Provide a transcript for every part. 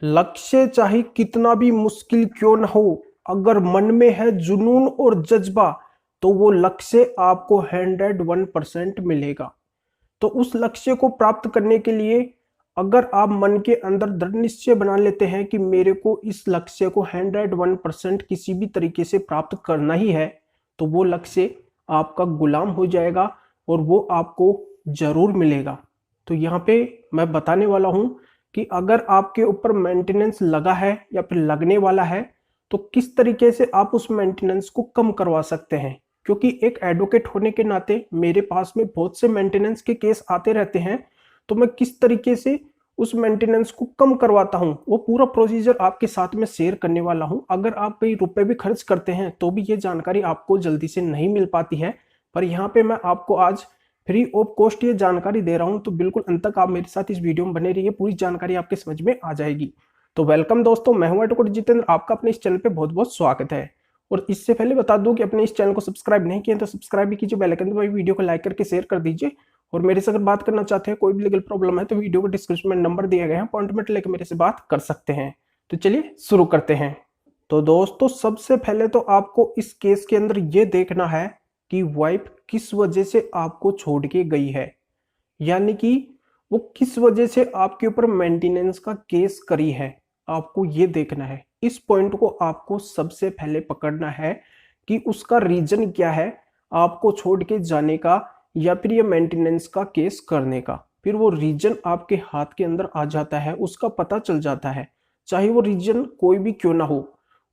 लक्ष्य चाहे कितना भी मुश्किल क्यों न हो, अगर मन में है जुनून और जज्बा तो वो लक्ष्य आपको 101% मिलेगा। तो उस लक्ष्य को प्राप्त करने के लिए अगर आप मन के अंदर दृढ़ निश्चय बना लेते हैं कि मेरे को इस लक्ष्य को 101% किसी भी तरीके से प्राप्त करना ही है, तो वो लक्ष्य आपका गुलाम हो जाएगा और वो आपको जरूर मिलेगा। तो यहाँ पे मैं बताने वाला हूँ कि अगर आपके ऊपर मेंटेनेंस लगा है या फिर लगने वाला है तो किस तरीके से आप उस मेंटेनेंस को कम करवा सकते हैं। क्योंकि एक एडवोकेट होने के नाते मेरे पास में बहुत से मेंटेनेंस के केस आते रहते हैं, तो मैं किस तरीके से उस मेंटेनेंस को कम करवाता हूं वो पूरा प्रोसीजर आपके साथ में शेयर करने वाला हूं। अगर आप कई रुपए भी खर्च करते हैं तो भी ये जानकारी आपको जल्दी से नहीं मिल पाती है, पर यहाँ पे मैं आपको आज फ्री ऑफ कॉस्ट ये जानकारी दे रहा हूं। तो बिल्कुल अंत तक आप मेरे साथ इस वीडियो में बने रहिए, पूरी जानकारी आपके समझ में आ जाएगी। तो वेलकम दोस्तों, मैं हूं एडवोकेट जितेंद्र, आपका अपने इस चैनल पे बहुत बहुत स्वागत है। और इससे पहले बता दूं कि अपने इस चैनल को सब्सक्राइब नहीं किया तो सब्सक्राइब भी कीजिए, बेल आइकन दबाइए, वीडियो को लाइक करके शेयर कर दीजिए। और मेरे से अगर बात करना चाहते हैं, कोई भी लीगल प्रॉब्लम है तो वीडियो को डिस्क्रिप्शन में नंबर दिए गए हैं, अपॉइंटमेंट लेकर मेरे से बात कर सकते हैं। तो चलिए शुरू करते हैं। तो दोस्तों सबसे पहले तो आपको इस केस के अंदर ये देखना है कि वाइफ किस वजह से आपको छोड़ के गई है, यानी कि वो किस वजह से आपके ऊपर मेंटेनेंस का केस करी है। आपको ये देखना है, इस पॉइंट को आपको सबसे पहले पकड़ना है कि उसका रीजन क्या है आपको छोड़ के जाने का या फिर ये मेंटेनेंस का केस करने का। फिर वो रीजन आपके हाथ के अंदर आ जाता है, उसका पता चल जाता है। चाहे वो रीजन कोई भी क्यों ना हो,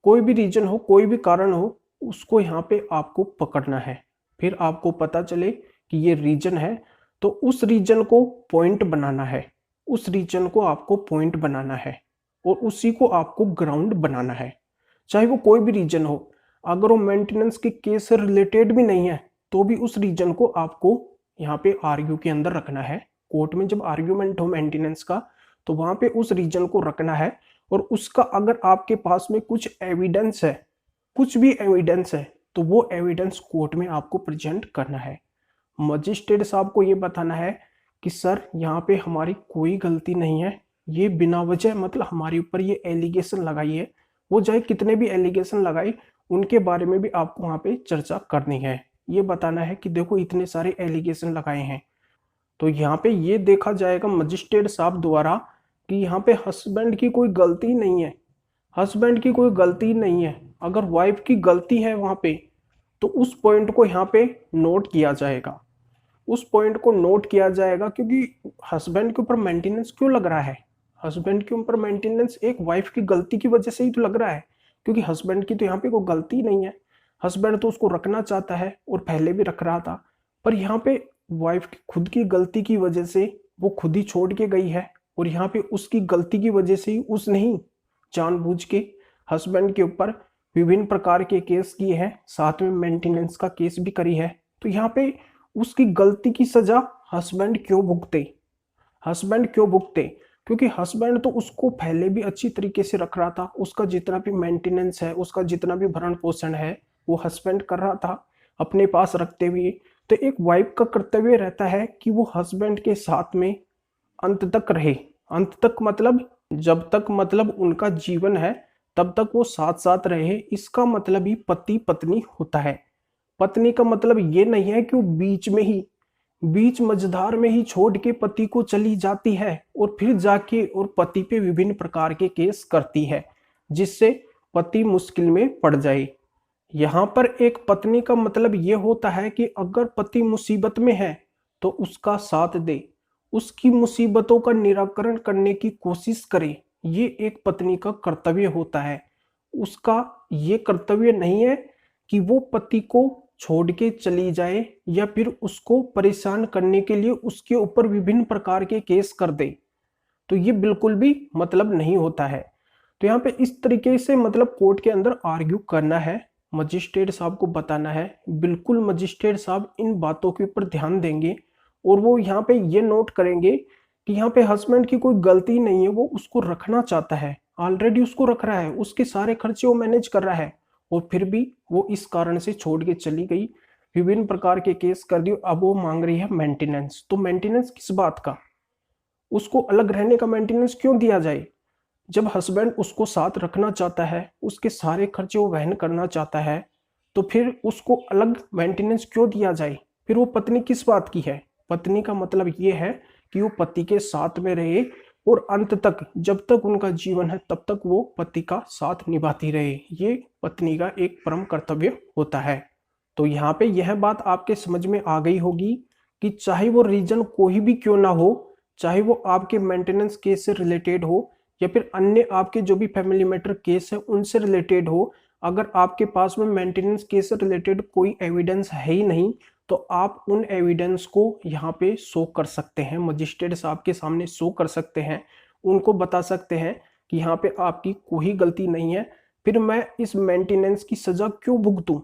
कोई भी रीजन हो, कोई भी कारण हो, उसको यहाँ पे आपको पकड़ना है। फिर आपको पता चले कि ये रीजन है तो उस रीजन को पॉइंट बनाना है, उस रीजन को आपको पॉइंट बनाना है और उसी को आपको ग्राउंड बनाना है। चाहे वो कोई भी रीजन हो, अगर वो मेंटेनेंस के केस से रिलेटेड भी नहीं है तो भी उस रीजन को आपको यहाँ पे आर्ग्यू के अंदर रखना है। कोर्ट में जब आर्ग्यूमेंट हो मेंटेनेंस का तो वहां पे उस रीजन को रखना है और उसका अगर आपके पास में कुछ एविडेंस है, कुछ भी एविडेंस है, तो वो एविडेंस कोर्ट में आपको प्रेजेंट करना है। मजिस्ट्रेट साहब को ये बताना है कि सर यहाँ पे हमारी कोई गलती नहीं है, ये बिना वजह मतलब हमारे ऊपर ये एलिगेशन लगाई है। वो चाहे कितने भी एलिगेशन लगाए उनके बारे में भी आपको वहाँ पे चर्चा करनी है। ये बताना है कि देखो इतने सारे एलिगेशन लगाए हैं। तो यहाँ पे ये देखा जाएगा मजिस्ट्रेट साहब द्वारा कि यहाँ पे हस्बैंड की कोई गलती नहीं है, हस्बैंड की कोई गलती नहीं है। अगर वाइफ की गलती है वहाँ पे तो उस पॉइंट को यहाँ पे नोट किया जाएगा, उस पॉइंट को नोट किया जाएगा। क्योंकि हस्बैंड के ऊपर मेंटेनेंस क्यों लग रहा है, हस्बैंड के ऊपर मेंटेनेंस एक वाइफ की गलती की वजह से ही तो लग रहा है। क्योंकि हस्बैंड की तो यहाँ पे कोई गलती नहीं है, हस्बैंड तो उसको रखना चाहता है और पहले भी रख रहा था। पर यहाँ पे वाइफ की खुद की गलती की वजह से वो खुद ही छोड़ के गई है और यहाँ पे उसकी गलती की वजह से ही उसने ही जानबूझ के हस्बैंड के ऊपर विभिन्न प्रकार के केस किए हैं, साथ में मेंटेनेंस का केस भी करी है। तो यहाँ पे उसकी गलती की सजा हस्बैंड क्यों भुगते, हस्बैंड क्यों भुगते? क्योंकि हस्बैंड तो उसको पहले भी अच्छी तरीके से रख रहा था, उसका जितना भी मेंटेनेंस है, उसका जितना भी भरण पोषण है वो हस्बैंड कर रहा था अपने पास रखते हुए। तो एक वाइफ का कर्तव्य रहता है कि वो हस्बैंड के साथ में अंत तक रहे। अंत तक मतलब जब तक मतलब उनका जीवन है तब तक वो साथ साथ रहे। इसका मतलब ही पति पत्नी होता है। पत्नी का मतलब ये नहीं है कि वो बीच में ही, बीच मझधार में ही छोड़ के पति को चली जाती है और फिर जाके और पति पे विभिन्न प्रकार के केस करती है जिससे पति मुश्किल में पड़ जाए। यहाँ पर एक पत्नी का मतलब ये होता है कि अगर पति मुसीबत में है तो उसका साथ दे, उसकी मुसीबतों का निराकरण करने की कोशिश करे। ये एक पत्नी का कर्तव्य होता है। उसका ये कर्तव्य नहीं है कि वो पति को छोड़ के चली जाए या फिर उसको परेशान करने के लिए उसके ऊपर विभिन्न प्रकार के केस कर दे। तो ये बिल्कुल भी मतलब नहीं होता है। तो यहाँ पे इस तरीके से मतलब कोर्ट के अंदर आर्ग्यू करना है, मजिस्ट्रेट साहब को बताना है। बिल्कुल मजिस्ट्रेट साहब इन बातों के ऊपर ध्यान देंगे और वो यहाँ पे ये नोट करेंगे कि यहाँ पे हस्बैंड की कोई गलती नहीं है, वो उसको रखना चाहता है, ऑलरेडी उसको रख रहा है, उसके सारे खर्चे वो मैनेज कर रहा है और फिर भी वो इस कारण से छोड़ के चली गई, विभिन्न प्रकार के केस कर दिए। अब वो मांग रही है मेंटेनेंस। तो मेंटेनेंस किस बात का, उसको अलग रहने का मेंटेनेंस क्यों दिया जाए? जब हस्बैंड उसको साथ रखना चाहता है, उसके सारे खर्चे वो वहन करना चाहता है, तो फिर उसको अलग मेंटेनेंस क्यों दिया जाए? फिर वो पत्नी किस बात की है? पत्नी का मतलब ये है कि वो पति के साथ में रहे और अंत तक, जब तक उनका जीवन है तब तक वो पति का साथ निभाती रहे। ये पत्नी का एक परम कर्तव्य होता है। तो यहाँ पे यह बात आपके समझ में आ गई होगी कि चाहे वो रीजन कोई भी क्यों ना हो, चाहे वो आपके मेंटेनेंस केस से रिलेटेड हो या फिर अन्य आपके जो भी फैमिली मैटर केस है उनसे रिलेटेड हो, अगर आपके पास में मेंटेनेंस केस से रिलेटेड कोई एविडेंस है ही नहीं, तो आप उन एविडेंस को यहाँ पे शो कर सकते हैं, मजिस्ट्रेट साहब के सामने शो कर सकते हैं, उनको बता सकते हैं कि यहाँ पे आपकी कोई गलती नहीं है, फिर मैं इस मेंटेनेंस की सजा क्यों भुगतूं?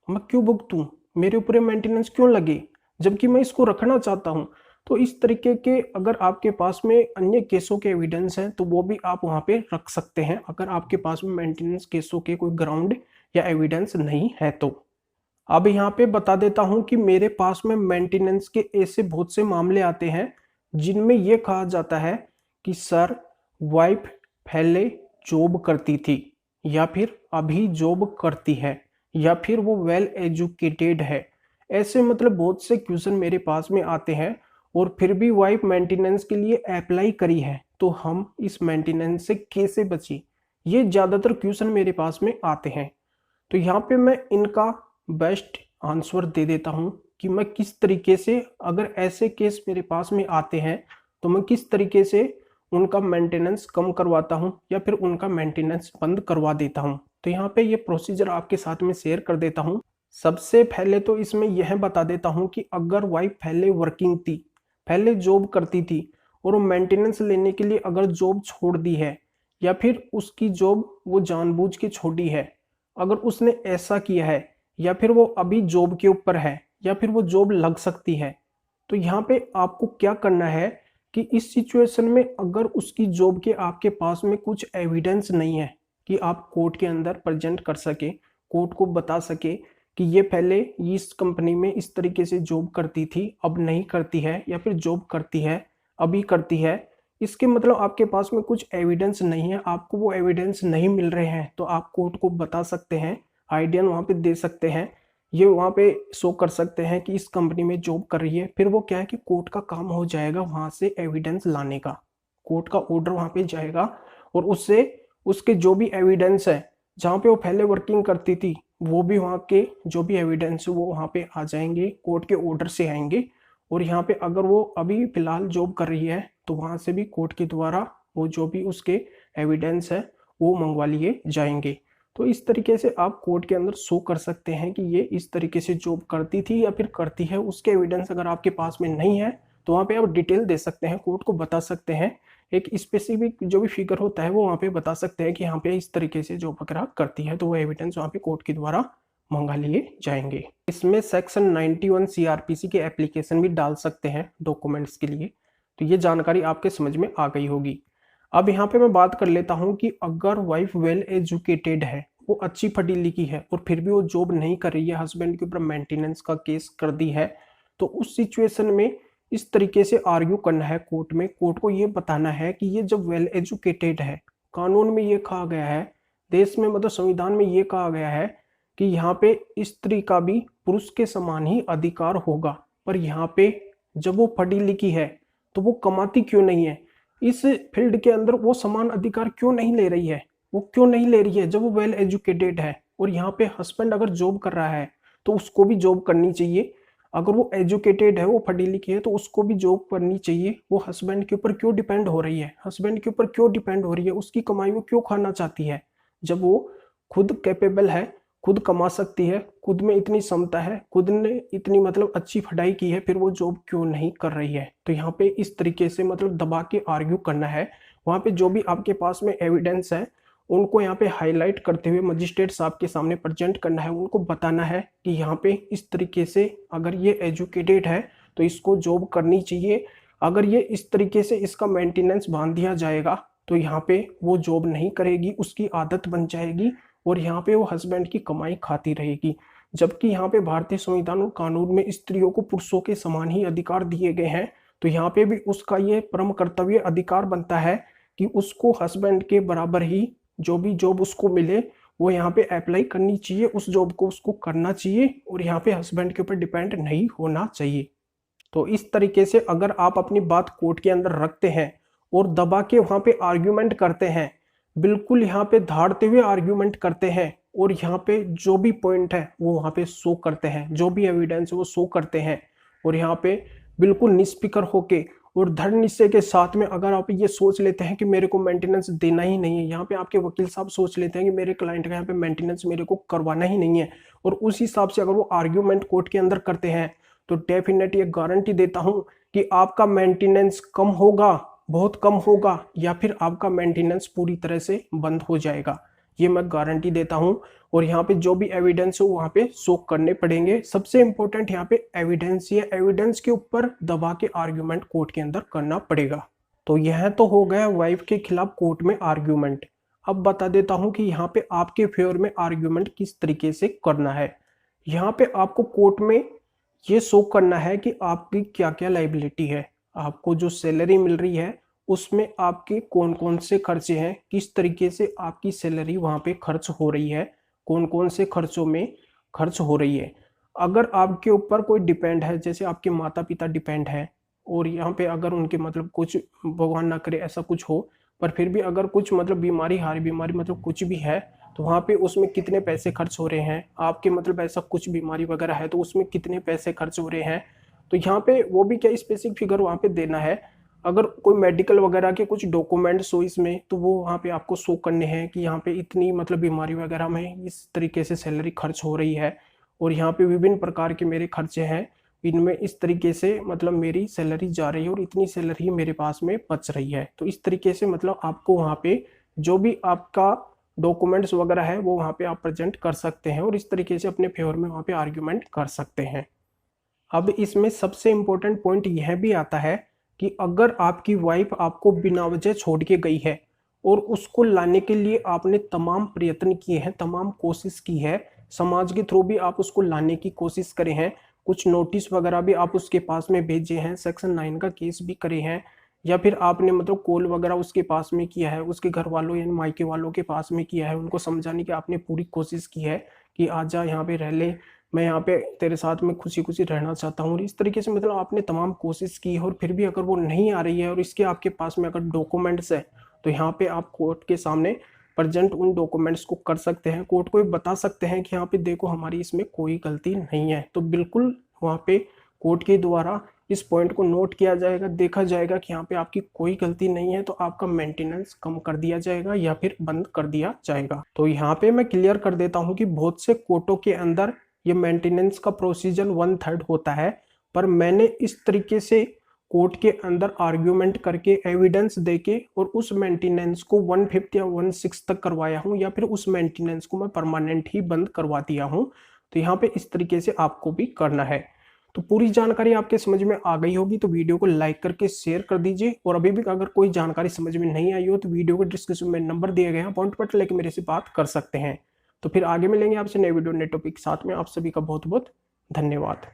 मैं क्यों भुगतूं? मेरे ऊपर मेंटेनेंस क्यों लगे, जबकि मैं इसको रखना चाहता हूँ? तो इस तरीके के अगर आपके पास में अन्य केसों के एविडेंस हैं तो वो भी आप वहाँ पे रख सकते हैं, अगर आपके पास में मेंटेनेंस केसों के कोई ग्राउंड या एविडेंस नहीं है तो। अब यहाँ पे बता देता हूँ कि मेरे पास में मेंटेनेंस के ऐसे बहुत से मामले आते हैं जिनमें ये कहा जाता है कि सर, वाइफ पहले जॉब करती थी या फिर अभी जॉब करती है या फिर वो वेल एजुकेटेड है। ऐसे मतलब बहुत से क्वेश्चन मेरे पास में आते हैं और फिर भी वाइफ मेंटेनेंस के लिए अप्लाई करी है, तो हम इस मेंटेनेंस से कैसे बची? ये ज़्यादातर क्वेश्चन मेरे पास में आते हैं। तो यहाँ पे मैं इनका बेस्ट आंसर दे देता हूँ कि मैं किस तरीके से, अगर ऐसे केस मेरे पास में आते हैं तो मैं किस तरीके से उनका मेंटेनेंस कम करवाता हूँ या फिर उनका मेंटेनेंस बंद करवा देता हूँ। तो यहाँ पे ये प्रोसीजर आपके साथ में शेयर कर देता हूँ। सबसे पहले तो इसमें यह बता देता हूँ कि अगर वाइफ पहले वर्किंग थी, पहले जॉब करती थी और वो मेंटेनेंस लेने के लिए अगर जॉब छोड़ दी है या फिर उसकी जॉब वो जानबूझ के छोड़ी है, अगर उसने ऐसा किया है या फिर वो अभी जॉब के ऊपर है या फिर वो जॉब लग सकती है, तो यहाँ पे आपको क्या करना है कि इस सिचुएशन में अगर उसकी जॉब के आपके पास में कुछ एविडेंस नहीं है कि आप कोर्ट के अंदर प्रेजेंट कर सके, कोर्ट को बता सके कि ये पहले इस कंपनी में इस तरीके से जॉब करती थी, अब नहीं करती है, या फिर जॉब करती है अभी करती है, इसके मतलब आपके पास में कुछ एविडेंस नहीं है, आपको वो एविडेंस नहीं मिल रहे हैं, तो आप कोर्ट को बता सकते हैं, आइडिया वहाँ पे दे सकते हैं, ये वहाँ पे शो कर सकते हैं कि इस कंपनी में जॉब कर रही है। फिर वो क्या है कि कोर्ट का काम हो जाएगा वहाँ से एविडेंस लाने का, कोर्ट का ऑर्डर वहाँ पे जाएगा और उससे उसके जो भी एविडेंस है जहाँ पे वो पहले वर्किंग करती थी वो भी वहाँ के जो भी एविडेंस है वो वहाँ पे आ जाएंगे, कोर्ट के ऑर्डर से आएंगे। और यहाँ पे अगर वो अभी फिलहाल जॉब कर रही है तो वहाँ से भी कोर्ट के द्वारा वो जो भी उसके एविडेंस है वो मंगवा लिए जाएंगे। तो इस तरीके से आप कोर्ट के अंदर शो कर सकते हैं कि ये इस तरीके से जॉब करती थी या फिर करती है। उसके एविडेंस अगर आपके पास में नहीं है तो वहाँ पे आप डिटेल दे सकते हैं, कोर्ट को बता सकते हैं, एक स्पेसिफिक जो भी फिगर होता है वो वहाँ पे बता सकते हैं कि यहाँ पे इस तरीके से जॉब वगैरह करती है, तो वो एविडेंस वहाँ पे कोर्ट के द्वारा मंगा लिए जाएंगे। इसमें सेक्शन 91 सीआरपीसी के एप्लीकेशन भी डाल सकते हैं डॉक्यूमेंट्स के लिए। तो ये जानकारी आपके समझ में आ गई होगी। अब यहाँ पे मैं बात कर लेता हूँ कि अगर वाइफ वेल एजुकेटेड है, वो अच्छी पढ़ी लिखी है और फिर भी वो जॉब नहीं कर रही है, हस्बैंड के ऊपर मेंटेनेंस का केस कर दी है, तो उस सिचुएशन में इस तरीके से आर्ग्यू करना है कोर्ट में। कोर्ट को ये बताना है कि ये जब वेल एजुकेटेड है, कानून में ये कहा गया है, देश में मतलब संविधान में ये कहा गया है कि यहाँ पे स्त्री का भी पुरुष के समान ही अधिकार होगा, पर यहाँ पे जब वो पढ़ी लिखी है तो वो कमाती क्यों नहीं है? इस फील्ड के अंदर वो समान अधिकार क्यों नहीं ले रही है? वो क्यों नहीं ले रही है जब वो वेल एजुकेटेड है? और यहाँ पे हस्बैंड अगर जॉब कर रहा है तो उसको भी जॉब करनी चाहिए। अगर वो एजुकेटेड है, वो पढ़ी लिखी है, तो उसको भी जॉब करनी चाहिए। वो हस्बैंड के ऊपर क्यों डिपेंड हो रही है? हस्बैंड के ऊपर क्यों डिपेंड हो रही है? उसकी कमाई वो क्यों खाना चाहती है जब वो खुद कैपेबल है, खुद कमा सकती है, खुद में इतनी क्षमता है, खुद ने इतनी मतलब अच्छी पढ़ाई की है, फिर वो जॉब क्यों नहीं कर रही है? तो यहाँ पे इस तरीके से मतलब दबा के आर्ग्यू करना है। वहाँ पे जो भी आपके पास में एविडेंस है उनको यहाँ पे हाईलाइट करते हुए मजिस्ट्रेट साहब के सामने प्रेजेंट करना है, उनको बताना है कि यहाँ पे इस तरीके से अगर ये एजुकेटेड है तो इसको जॉब करनी चाहिए, अगर ये इस तरीके से इसका मेंटेनेंस बांध दिया जाएगा तो यहाँ पे वो जॉब नहीं करेगी, उसकी आदत बन जाएगी और यहाँ पे वो हस्बैंड की कमाई खाती रहेगी। जबकि यहाँ पे भारतीय संविधान और कानून में स्त्रियों को पुरुषों के समान ही अधिकार दिए गए हैं, तो यहाँ पे भी उसका ये परम कर्तव्य अधिकार बनता है कि उसको हस्बैंड के बराबर ही जो भी जॉब उसको मिले वो यहाँ पे अप्लाई करनी चाहिए, उस जॉब को उसको करना चाहिए और यहाँ पे हस्बैंड के ऊपर डिपेंड नहीं होना चाहिए। तो इस तरीके से अगर आप अपनी बात कोर्ट के अंदर रखते हैं और दबा के वहाँ पे आर्ग्यूमेंट करते हैं, बिल्कुल यहाँ पे धारते हुए आर्ग्यूमेंट करते हैं और यहाँ पे जो भी पॉइंट है वो वहाँ पे शो करते हैं, जो भी एविडेंस है वो शो करते हैं और यहाँ पे बिल्कुल निस्पीकर होके और दृढ़ निश्चय के साथ में अगर आप ये सोच लेते हैं कि मेरे को मेंटेनेंस देना ही नहीं है, यहाँ पे आपके वकील साहब सोच लेते हैं कि मेरे क्लाइंट का यहाँ पे मेंटेनेंस मेरे को करवाना ही नहीं है, और उस हिसाब से अगर वो आर्ग्यूमेंट कोर्ट के अंदर करते हैं तो डेफिनेटली ये गारंटी देता हूं कि आपका मेंटेनेंस कम होगा, बहुत कम होगा, या फिर आपका मेंटेनेंस पूरी तरह से बंद हो जाएगा। ये मैं गारंटी देता हूं। और यहाँ पे जो भी एविडेंस हो वहाँ पे शो करने पड़ेंगे। सबसे इंपॉर्टेंट यहाँ पे एविडेंस, ये एविडेंस के ऊपर दबा के आर्ग्यूमेंट कोर्ट के अंदर करना पड़ेगा। तो यह तो हो गया वाइफ के खिलाफ कोर्ट में आर्ग्यूमेंट। अब बता देता हूं कि यहाँ पे आपके फेवर में आर्ग्यूमेंट किस तरीके से करना है। यहाँ पे आपको कोर्ट में ये शो करना है कि आपकी क्या क्या लाइबिलिटी है, आपको जो सैलरी मिल रही है उसमें आपके कौन कौन से खर्चे हैं, किस तरीके से आपकी सैलरी वहाँ पे खर्च हो रही है, कौन कौन से खर्चों में खर्च हो रही है। अगर आपके ऊपर कोई डिपेंड है, जैसे आपके माता पिता डिपेंड है और यहाँ पे अगर उनके मतलब कुछ भगवान ना करे ऐसा कुछ हो, पर फिर भी अगर कुछ मतलब बीमारी, हारी बीमारी मतलब कुछ भी है, तो वहाँ पे उसमें कितने पैसे खर्च हो रहे हैं, आपके मतलब ऐसा कुछ बीमारी वगैरह है तो उसमें कितने पैसे खर्च हो रहे हैं, तो यहाँ पे वो भी क्या स्पेसिफिक फिगर वहाँ पे देना है। अगर कोई मेडिकल वगैरह के कुछ डॉक्यूमेंट्स हो इसमें तो वो वहाँ पे आपको शो करने हैं कि यहाँ पे इतनी मतलब बीमारी वगैरह में इस तरीके से सैलरी खर्च हो रही है और यहाँ पे विभिन्न प्रकार के मेरे खर्चे हैं, इनमें इस तरीके से मतलब मेरी सैलरी जा रही है और इतनी सैलरी मेरे पास में बच रही है। तो इस तरीके से मतलब आपको वहाँ पे जो भी आपका डॉक्यूमेंट्स वगैरह है वो वहाँ पे आप प्रेजेंट कर सकते हैं और इस तरीके से अपने फेवर में वहाँ पे आर्ग्यूमेंट कर सकते हैं। अब इसमें सबसे इम्पोर्टेंट पॉइंट यह भी आता है कि अगर आपकी वाइफ आपको बिना वजह छोड़ के गई है और उसको लाने के लिए आपने तमाम प्रयत्न किए हैं, तमाम कोशिश की है, समाज के थ्रू भी आप उसको लाने की कोशिश करे हैं, कुछ नोटिस वगैरह भी आप उसके पास में भेजे हैं, सेक्शन 9 का केस भी करे हैं, या फिर आपने मतलब कॉल वगैरह उसके पास में किया है, उसके घर वालों यानी मायके वालों के पास में किया है, उनको समझाने की आपने पूरी कोशिश की है कि आ जा यहाँ पे रह ले, मैं यहाँ पे तेरे साथ में खुशी खुशी रहना चाहता हूँ। इस तरीके से मतलब आपने तमाम कोशिश की है और फिर भी अगर वो नहीं आ रही है और इसके आपके पास में अगर डॉक्यूमेंट्स है तो यहाँ पे आप कोर्ट के सामने प्रेजेंट उन डॉक्यूमेंट्स को कर सकते हैं, कोर्ट को बता सकते हैं कि यहाँ पे देखो हमारी इसमें कोई गलती नहीं है। तो बिल्कुल वहाँ पे कोर्ट के द्वारा इस पॉइंट को नोट किया जाएगा, देखा जाएगा कि यहाँ पे आपकी कोई गलती नहीं है, तो आपका मेंटेनेंस कम कर दिया जाएगा या फिर बंद कर दिया जाएगा। तो यहाँ पे मैं क्लियर कर देता हूँ कि बहुत से कोर्टों के अंदर ये मेंटेनेंस का प्रोसीजर 1/3 होता है, पर मैंने इस तरीके से कोर्ट के अंदर आर्ग्यूमेंट करके एविडेंस देके और उस मेंटेनेंस को 1/5 या 1/6 तक करवाया हूँ, या फिर उस मेंटेनेंस को मैं परमानेंट ही बंद करवा दिया हूँ। तो यहाँ पे इस तरीके से आपको भी करना है। तो पूरी जानकारी आपके समझ में आ गई होगी तो वीडियो को लाइक करके शेयर कर दीजिए, और अभी भी अगर कोई जानकारी समझ में नहीं आई हो तो वीडियो के डिस्क्रिप्शन में नंबर दिए गए हैं, पॉइंट पर लेके मेरे से बात कर सकते हैं। तो फिर आगे मिलेंगे आपसे नए वीडियो नए टॉपिक के साथ में। आप सभी का बहुत बहुत धन्यवाद।